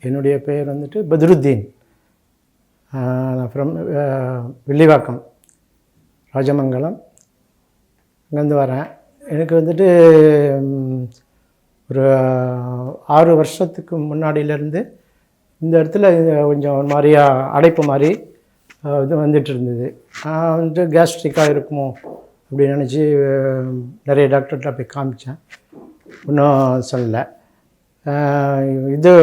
என்னுடைய பெயர் வந்துட்டு பத்ருத்தீன். நான் ஃப்ரம் வில்லிவாக்கம், ராஜமங்கலம், அங்கேருந்து வரேன். எனக்கு வந்துட்டு ஒரு 6 வருஷத்துக்கு முன்னாடியிலேருந்து இந்த இடத்துல கொஞ்சம் ஒரு மாதிரியா அடைப்பு மாதிரி இது வந்துட்டு இருந்தது. நான் வந்துட்டு கேஸ்ட்ரிக்காக இருக்குமோ அப்படின்னு நினச்சி நிறைய டாக்டர்கிட்ட போய் காமித்தேன். ஒன்றும் சொல்லலை. இது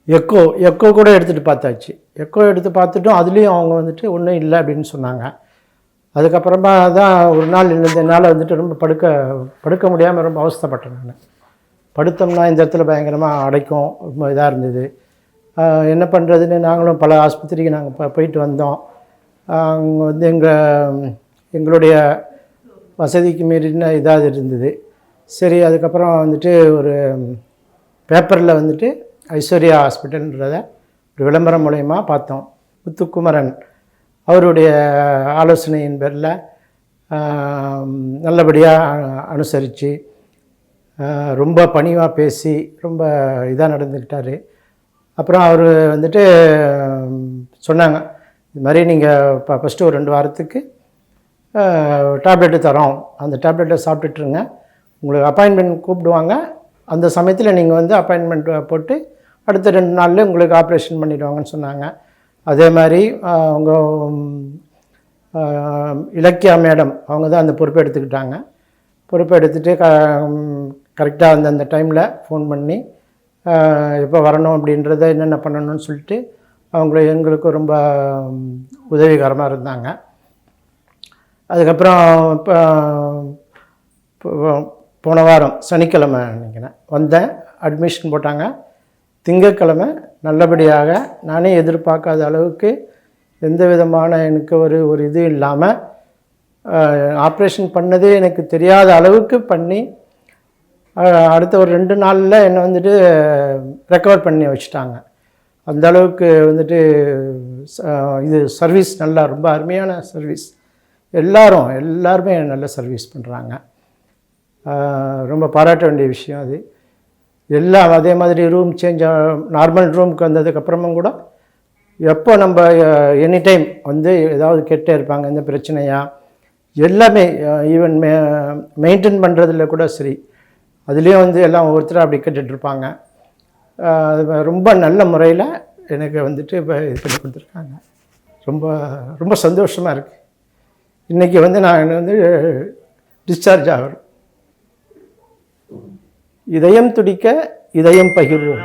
எக்கோ கூட எடுத்துகிட்டு பார்த்தாச்சு. எக்கோ எடுத்து பார்த்துட்டும் அதுலேயும் அவங்க வந்துட்டு ஒன்றும் இல்லை அப்படின்னு சொன்னாங்க. அதுக்கப்புறமா தான் ஒரு நாள் என்னால் வந்துட்டு ரொம்ப படுக்க முடியாமல் ரொம்ப அவஸ்தைப்பட்டேன். நான் படுத்தோம்னா இந்த இடத்துல பயங்கரமாக அடைக்கும், ரொம்ப இதாக இருந்தது. என்ன பண்ணுறதுன்னு நாங்களும் பல ஆஸ்பத்திரிக்கு நாங்கள் போயிட்டு வந்தோம். அங்கே வந்து எங்களுடைய வசதிக்கு மீறின இதாக இருந்தது. சரி, அதுக்கப்புறம் வந்துட்டு ஒரு பேப்பரில் வந்துட்டு ஐஸ்வர்யா ஹாஸ்பிட்டல்ன்றத ஒரு விளம்பரம் மூலயமா பார்த்தோம். முத்துக்குமரன் அவருடைய ஆலோசனையின் பேரில் நல்லபடியாக அனுசரித்து ரொம்ப பணிவாக பேசி ரொம்ப இதாக நடந்துக்கிட்டார். அப்புறம் அவர் வந்துட்டு சொன்னாங்க, இது மாதிரி நீங்கள் ஃபஸ்ட்டு ஒரு 2 வாரத்துக்கு டேப்லெட்டு தரோம், அந்த டேப்லெட்டை சாப்பிட்டுட்ருங்க, உங்களுக்கு அப்பாயின்மெண்ட் கூப்பிடுவாங்க, அந்த சமயத்தில் நீங்கள் வந்து அப்பாயின்மெண்ட் போட்டு அடுத்த 2 நாளில் உங்களுக்கு ஆப்ரேஷன் பண்ணிடுவாங்கன்னு சொன்னாங்க. அதே மாதிரி அவங்க இலக்கியா மேடம் அவங்க தான் அந்த பொறுப்பை எடுத்துக்கிட்டாங்க. பொறுப்பை எடுத்துகிட்டு கரெக்டாக அந்த டைமில் ஃபோன் பண்ணி எப்போ வரணும் அப்படின்றத என்னென்ன பண்ணணும்னு சொல்லிட்டு எங்களுக்கு ரொம்ப உதவிகரமாக இருந்தாங்க. அதுக்கப்புறம் போன வாரம் சனிக்கிழமை நினைக்கிறேன் வந்தேன், அட்மிஷன் போட்டாங்க. திங்கட்கிழமை நல்லபடியாக நானே எதிர்பார்க்காத அளவுக்கு எந்த விதமான எனக்கு ஒரு இது இல்லாமல் ஆப்ரேஷன் பண்ணதே எனக்கு தெரியாத அளவுக்கு பண்ணி அடுத்த ஒரு 2 நாளில் என்னை வந்துட்டு ரெக்கவர் பண்ணி வச்சுட்டாங்க. அந்த அளவுக்கு வந்துட்டு இது சர்வீஸ் நல்லா ரொம்ப அருமையான சர்வீஸ். எல்லாருமே நல்ல சர்வீஸ் பண்ணுறாங்க. ரொம்ப பாராட்ட வேண்டிய விஷயம் அது. எல்லாம் அதே மாதிரி ரூம் சேஞ்ச் நார்மல் ரூமுக்கு வந்ததுக்கப்புறமும் கூட எப்போ நம்ம எனி டைம் வந்து ஏதாவது கேட்டே இருப்பாங்க, எந்த பிரச்சனையா, எல்லாமே ஈவன் மெயின்டைன் பண்ணுறதுல கூட சரி, அதுலேயும் வந்து எல்லாம் ஒவ்வொருத்தரும் அப்படி கேட்டுட்ருப்பாங்க. ரொம்ப நல்ல முறையில் எனக்கு வந்துட்டு இப்போ இது பண்ணி கொடுத்துருக்காங்க. ரொம்ப ரொம்ப சந்தோஷமாக இருக்குது. இன்றைக்கி வந்து நான் வந்து டிஸ்சார்ஜ் ஆகிறேன். இதயம் துடிக்க இதயம் பகிர்வோம்.